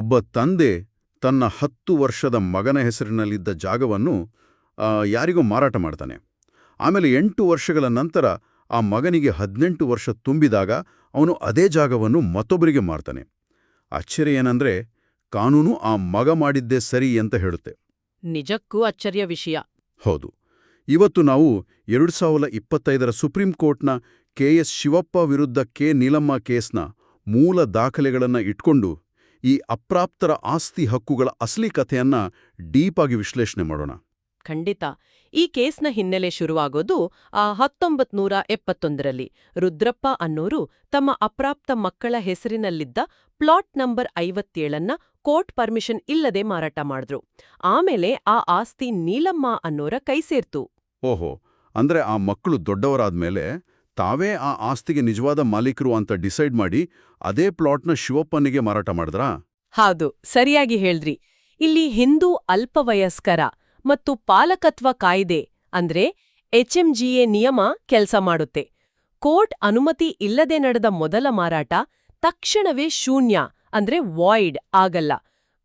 ಒಬ್ಬ ತಂದೆ ತನ್ನ 10 ವರ್ಷದ ಮಗನ ಹೆಸರಿನಲ್ಲಿದ್ದ ಜಾಗವನ್ನು ಯಾರಿಗೋ ಮಾರಾಟ ಮಾಡ್ತಾನೆ. ಆಮೇಲೆ 8 ವರ್ಷಗಳ ನಂತರ ಆ ಮಗನಿಗೆ 18 ವರ್ಷ ತುಂಬಿದಾಗ ಅವನು ಅದೇ ಜಾಗವನ್ನು ಮತ್ತೊಬ್ಬರಿಗೆ ಮಾರ್ತಾನೆ. ಆಶ್ಚರ್ಯ ಏನಂದ್ರೆ ಕಾನೂನು ಆ ಮಗ ಮಾಡಿದ್ದೇ ಸರಿ ಅಂತ ಹೇಳುತ್ತೆ. ನಿಜಕ್ಕೂ ಅಚ್ಚರಿಯ ವಿಷಯ. ಹೌದು. ಇವತ್ತು ನಾವು 2025ರ ಸುಪ್ರೀಂ ಕೋರ್ಟ್ನ ಕೆ.ಎಸ್. ಶಿವಪ್ಪ ವಿರುದ್ಧ ಕೆ. ನೀಲಮ್ಮ ಕೇಸ್ನ ಮೂಲ ದಾಖಲೆಗಳನ್ನು ಇಟ್ಕೊಂಡು ಈ ಅಪ್ರಾಪ್ತರ ಆಸ್ತಿ ಹಕ್ಕುಗಳ ಅಸಲಿ ಕಥೆಯನ್ನ ಡೀಪಾಗಿ ವಿಶ್ಲೇಷಣೆ ಮಾಡೋಣ. ಖಂಡಿತ. ಈ ಕೇಸ್ನ ಹಿನ್ನೆಲೆ ಶುರುವಾಗೋದು 1971ರಲ್ಲಿ ರುದ್ರಪ್ಪ ಅನ್ನೋರು ತಮ್ಮ ಅಪ್ರಾಪ್ತ ಮಕ್ಕಳ ಹೆಸರಿನಲ್ಲಿದ್ದ ಪ್ಲಾಟ್ ನಂಬರ್ 57ನ್ನ ಕೋರ್ಟ್ ಪರ್ಮಿಷನ್ ಇಲ್ಲದೆ ಮಾರಾಟ ಮಾಡಿದ್ರು. ಆಮೇಲೆ ಆ ಆಸ್ತಿ ನೀಲಮ್ಮ ಅನ್ನೋರ ಕೈ ಸೇರ್ತು. ಓಹೋ, ಅಂದ್ರೆ ಆ ಮಕ್ಕಳು ದೊಡ್ಡವರಾದ್ಮೇಲೆ ತಾವೇ ಆ ಆಸ್ತಿಗೆ ನಿಜವಾದ ಮಾಲೀಕರು ಅಂತ ಡಿಸೈಡ್ ಮಾಡಿ ಅದೇ ಪ್ಲಾಟ್ನ ಶಿವಪ್ಪನಿಗೆ ಮಾರಾಟ ಮಾಡಿದ್ರಾ? ಹೌದು, ಸರಿಯಾಗಿ ಹೇಳ್ದ್ರಿ. ಇಲ್ಲಿ ಹಿಂದೂ ಅಲ್ಪವಯಸ್ಕರ ಮತ್ತು ಪಾಲಕತ್ವ ಕಾಯ್ದೆ ಅಂದ್ರೆ HMGA ನಿಯಮ ಕೆಲಸ ಮಾಡುತ್ತೆ. ಕೋರ್ಟ್ ಅನುಮತಿ ಇಲ್ಲದೆ ನಡೆದ ಮೊದಲ ಮಾರಾಟ ತಕ್ಷಣವೇ ಶೂನ್ಯ ಅಂದ್ರೆ ವಾಯ್ಡ್ ಆಗಲ್ಲ.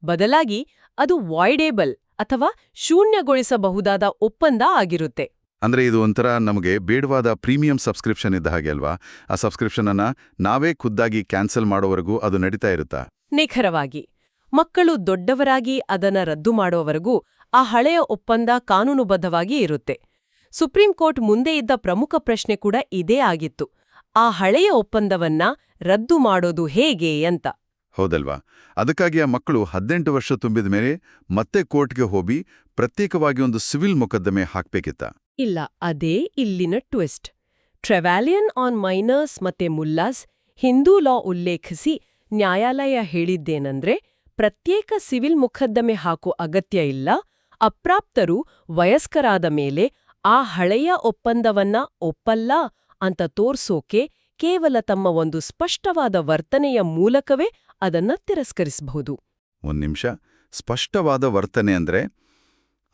ಬದಲಾಗಿ ಅದು ವಾಯ್ಡೇಬಲ್ ಅಥವಾ ಶೂನ್ಯಗೊಳಿಸಬಹುದಾದ ಒಪ್ಪಂದ ಆಗಿರುತ್ತೆ. ಅಂದ್ರೆ ಇದು ಒಂಥರ ನಮಗೆ ಬೇಡವಾದ ಪ್ರೀಮಿಯಂ ಸಬ್ಸ್ಕ್ರಿಪ್ಷನ್ ಇದ್ದ ಹಾಗೆ ಅಲ್ವಾ? ಆ ಸಬ್ಸ್ಕ್ರಿಪ್ಷನ್ ಅನ್ನ ನಾವೇ ಖುದ್ದಾಗಿ ಕ್ಯಾನ್ಸಲ್ ಮಾಡೋವರೆಗೂ ಅದು ನಡೀತಾ ಇರುತ್ತಾ? ನಿಖರವಾಗಿ. ಮಕ್ಕಳು ದೊಡ್ಡವರಾಗಿ ಅದನ್ನ ರದ್ದು ಮಾಡೋವರೆಗೂ ಆ ಹಳೆಯ ಒಪ್ಪಂದ ಕಾನೂನುಬದ್ಧವಾಗಿ ಇರುತ್ತೆ. ಸುಪ್ರೀಂ ಕೋರ್ಟ್ ಮುಂದೆ ಇದ್ದ ಪ್ರಮುಖ ಪ್ರಶ್ನೆ ಕೂಡ ಇದೇ ಆಗಿತ್ತು. ಆ ಹಳೆಯ ಒಪ್ಪಂದವನ್ನ ರದ್ದು ಮಾಡೋದು ಹೇಗೆ ಅಂತ. ಹೌದಲ್ವಾ? ಅದಕ್ಕಾಗಿ ಆ ಮಕ್ಕಳು 18 ವರ್ಷ ತುಂಬಿದ ಮೇಲೆ ಮತ್ತೆ ಕೋರ್ಟ್ಗೆ ಹೋಗಿ ಪ್ರತ್ಯೇಕವಾಗಿ ಒಂದು ಸಿವಿಲ್ ಮೊಕದ್ದಮೆ ಹಾಕ್ಬೇಕಿತ್ತ? ಇಲ್ಲ, ಅದೇ ಇಲ್ಲಿನ ಟ್ವಿಸ್ಟ್. ಟ್ರೆವಾಲಿಯನ್ ಆನ್ ಮೈನರ್ಸ್ ಮತ್ತೆ ಮುಲ್ಲಾಸ್ ಹಿಂದೂ ಲಾ ಉಲ್ಲೇಖಿಸಿ ನ್ಯಾಯಾಲಯ ಹೇಳಿದ್ದೇನಂದ್ರೆ ಪ್ರತ್ಯೇಕ ಸಿವಿಲ್ ಮೊಕದ್ದಮೆ ಹಾಕೋ ಅಗತ್ಯ ಇಲ್ಲ. ಅಪ್ರಾಪ್ತರು ವಯಸ್ಕರಾದ ಮೇಲೆ ಆ ಹಳೆಯ ಒಪ್ಪಂದವನ್ನ ಒಪ್ಪಲ್ಲ ಅಂತ ತೋರ್ಸೋಕೆ ಕೇವಲ ತಮ್ಮ ಒಂದು ಸ್ಪಷ್ಟವಾದ ವರ್ತನೆಯ ಮೂಲಕವೇ ಅದನ್ನ ತಿರಸ್ಕರಿಸಬಹುದು. ಒಂದ್ ನಿಮಿಷ, ಸ್ಪಷ್ಟವಾದ ವರ್ತನೆ ಅಂದ್ರೆ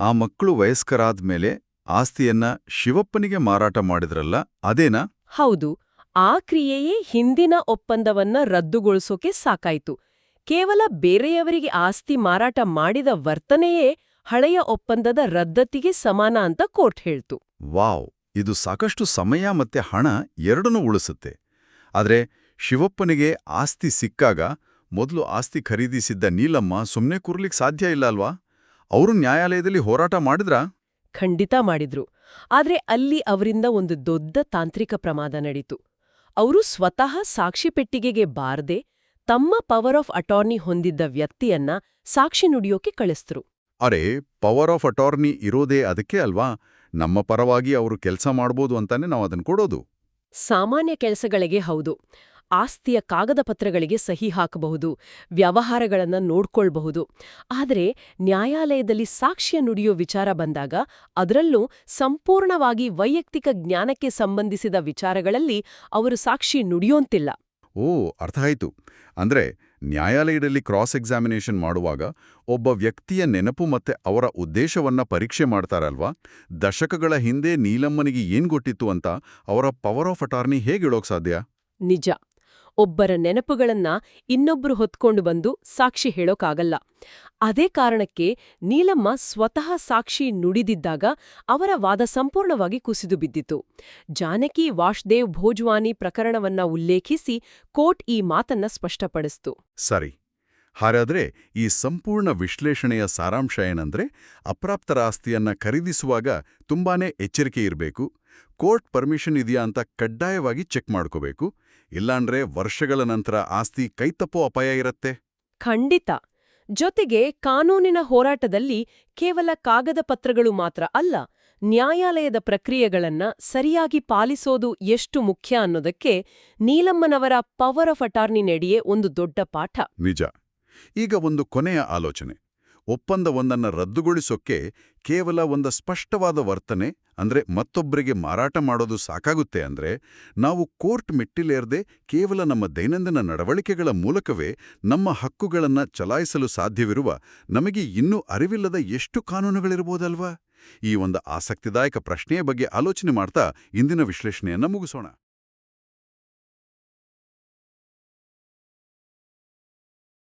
ಆ ಮಕ್ಕಳು ವಯಸ್ಕರಾದ್ಮೇಲೆ ಆಸ್ತಿಯನ್ನ ಶಿವಪ್ಪನಿಗೆ ಮಾರಾಟ ಮಾಡಿದ್ರಲ್ಲ, ಅದೇನಾ? ಹೌದು. ಆ ಕ್ರಿಯೆಯೇ ಹಿಂದಿನ ಒಪ್ಪಂದವನ್ನ ರದ್ದುಗೊಳಿಸೋಕೆ ಸಾಕಾಯ್ತು. ಕೇವಲ ಬೇರೆಯವರಿಗೆ ಆಸ್ತಿ ಮಾರಾಟ ಮಾಡಿದ ವರ್ತನೆಯೇ ಹಳೆಯ ಒಪ್ಪಂದದ ರದ್ದತಿಗೆ ಸಮಾನ ಅಂತ ಕೋರ್ಟ್ ಹೇಳ್ತು. ವಾವ್, ಇದು ಸಾಕಷ್ಟು ಸಮಯ ಮತ್ತೆ ಹಣ ಎರಡನ್ನೂ ಉಳಿಸುತ್ತೆ. ಆದ್ರೆ ಶಿವಪ್ಪನಿಗೆ ಆಸ್ತಿ ಸಿಕ್ಕಾಗ ಮೊದಲು ಆಸ್ತಿ ಖರೀದಿಸಿದ್ದ ನೀಲಮ್ಮ ಸುಮ್ನೆ ಕೂರ್ಲಿಕ್ಕೆ ಸಾಧ್ಯ ಇಲ್ಲ ಅಲ್ವಾ? ಅವರು ನ್ಯಾಯಾಲಯದಲ್ಲಿ ಹೋರಾಟ ಮಾಡಿದ್ರಾ? ಖಂಡಿತ ಮಾಡಿದ್ರು. ಆದ್ರೆ ಅಲ್ಲಿ ಅವರಿಂದ ಒಂದು ದೊಡ್ಡ ತಾಂತ್ರಿಕ ಪ್ರಮಾದ ನಡೀತು. ಅವರು ಸ್ವತಃ ಸಾಕ್ಷಿ ಪೆಟ್ಟಿಗೆಗೆ ಬಾರದೆ ತಮ್ಮ ಪವರ್ ಆಫ್ ಅಟಾರ್ನಿ ಹೊಂದಿದ್ದ ವ್ಯಕ್ತಿಯನ್ನ ಸಾಕ್ಷಿ ನುಡಿಯೋಕೆ ಕಳಿಸಿದ್ರು. ಅರೆ, ಪವರ್ ಆಫ್ ಅಟಾರ್ನಿ ಇರೋದೇ ಅದಕ್ಕೆ ಅಲ್ವಾ? ನಮ್ಮ ಪರವಾಗಿ ಅವರು ಕೆಲಸ ಮಾಡ್ಬೋದು ಅಂತಾನೆ ನಾವು ಅದನ್ನು ಕೊಡೋದು. ಸಾಮಾನ್ಯ ಕೆಲಸಗಳಿಗೆ ಹೌದು. ಆಸ್ತಿಯ ಕಾಗದ ಪತ್ರಗಳಿಗೆ ಸಹಿ ಹಾಕಬಹುದು, ವ್ಯವಹಾರಗಳನ್ನ ನೋಡ್ಕೊಳ್ಬಹುದು. ಆದರೆ ನ್ಯಾಯಾಲಯದಲ್ಲಿ ಸಾಕ್ಷ್ಯ ನುಡಿಯೋ ವಿಚಾರ ಬಂದಾಗ, ಅದರಲ್ಲೂ ಸಂಪೂರ್ಣವಾಗಿ ವೈಯಕ್ತಿಕ ಜ್ಞಾನಕ್ಕೆ ಸಂಬಂಧಿಸಿದ ವಿಚಾರಗಳಲ್ಲಿ ಅವರು ಸಾಕ್ಷಿ ನುಡಿಯೋಂತಿಲ್ಲ. ಓ, ಅರ್ಥ ಆಯ್ತು. ಅಂದ್ರೆ ನ್ಯಾಯಾಲಯದಲ್ಲಿ ಕ್ರಾಸ್ ಎಕ್ಸಾಮಿನೇಷನ್ ಮಾಡುವಾಗ ಒಬ್ಬ ವ್ಯಕ್ತಿಯ ನೆನಪು ಮತ್ತೆ ಅವರ ಉದ್ದೇಶವನ್ನ ಪರೀಕ್ಷೆ ಮಾಡ್ತಾರಲ್ವಾ? ದಶಕಗಳ ಹಿಂದೆ ನೀಲಮ್ಮನಿಗೆ ಏನ್ ಗೊತ್ತಿತ್ತು ಅಂತ ಅವರ ಪವರ್ ಆಫ್ ಅಟಾರ್ನಿ ಹೇಗಿಳೋಕ್ ಸಾಧ್ಯ? ನಿಜ. ಒಬ್ಬರ ನೆನಪುಗಳನ್ನ ಇನ್ನೊಬ್ರು ಹೊತ್ಕೊಂಡು ಬಂದು ಸಾಕ್ಷಿ ಹೇಳೋಕಾಗಲ್ಲ. ಅದೇ ಕಾರಣಕ್ಕೆ ನೀಲಮ್ಮ ಸ್ವತಃ ಸಾಕ್ಷಿ ನುಡಿದಿದ್ದಾಗ ಅವರ ವಾದ ಸಂಪೂರ್ಣವಾಗಿ ಕುಸಿದು ಬಿದ್ದಿತು. ಜಾನಕಿ ವಾಷ್ದೇವ್ ಭೋಜ್ವಾನಿ ಪ್ರಕರಣವನ್ನ ಉಲ್ಲೇಖಿಸಿ ಕೋರ್ಟ್ ಈ ಮಾತನ್ನ ಸ್ಪಷ್ಟಪಡಿಸಿತು. ಸರಿ. ಹಾಗಾದ್ರೆ ಈ ಸಂಪೂರ್ಣ ವಿಶ್ಲೇಷಣೆಯ ಸಾರಾಂಶ ಏನಂದ್ರೆ, ಅಪ್ರಾಪ್ತರ ಆಸ್ತಿಯನ್ನ ಖರೀದಿಸುವಾಗ ತುಂಬಾನೇ ಎಚ್ಚರಿಕೆ ಇರಬೇಕು. ಕೋರ್ಟ್ ಪರ್ಮಿಷನ್ ಇದೆಯಾ ಅಂತ ಕಡ್ಡಾಯವಾಗಿ ಚೆಕ್ ಮಾಡ್ಕೋಬೇಕು. ಇಲ್ಲಾಂದ್ರೆ ವರ್ಷಗಳ ನಂತರ ಆಸ್ತಿ ಕೈತಪ್ಪೋ ಅಪಾಯ ಇರತ್ತೆ. ಖಂಡಿತ. ಜೊತೆಗೆ ಕಾನೂನಿನ ಹೋರಾಟದಲ್ಲಿ ಕೇವಲ ಕಾಗದ ಪತ್ರಗಳು ಮಾತ್ರ ಅಲ್ಲ, ನ್ಯಾಯಾಲಯದ ಪ್ರಕ್ರಿಯೆಗಳನ್ನ ಸರಿಯಾಗಿ ಪಾಲಿಸೋದು ಎಷ್ಟು ಮುಖ್ಯ ಅನ್ನೋದಕ್ಕೆ ನೀಲಮ್ಮನವರ ಪವರ್ ಆಫ್ ಅಟಾರ್ನಿ ನಡೆಯೇ ಒಂದು ದೊಡ್ಡ ಪಾಠ. ನಿಜ. ಈಗ ಒಂದು ಕೊನೆಯ ಆಲೋಚನೆ. ಒಪ್ಪಂದವೊಂದನ್ನ ರದ್ದುಗೊಳಿಸೋಕ್ಕೆ ಕೇವಲ ಒಂದು ಸ್ಪಷ್ಟವಾದ ವರ್ತನೆ ಅಂದ್ರೆ ಮತ್ತೊಬ್ಬರಿಗೆ ಮಾರಾಟ ಮಾಡೋದು ಸಾಕಾಗುತ್ತೆ ಅಂದ್ರೆ, ನಾವು ಕೋರ್ಟ್ ಮೆಟ್ಟಿಲೇರದೆ ಕೇವಲ ನಮ್ಮ ದೈನಂದಿನ ನಡವಳಿಕೆಗಳ ಮೂಲಕವೇ ನಮ್ಮ ಹಕ್ಕುಗಳನ್ನ ಚಲಾಯಿಸಲು ಸಾಧ್ಯವಿರುವ ನಮಗೆ ಇನ್ನೂ ಅರಿವಿಲ್ಲದ ಎಷ್ಟು ಕಾನೂನುಗಳಿರ್ಬೋದಲ್ವಾ? ಈ ಒಂದು ಆಸಕ್ತಿದಾಯಕ ಪ್ರಶ್ನೆಯ ಬಗ್ಗೆ ಆಲೋಚನೆ ಮಾಡ್ತಾ ಇಂದಿನ ವಿಶ್ಲೇಷಣೆಯನ್ನ ಮುಗಿಸೋಣ.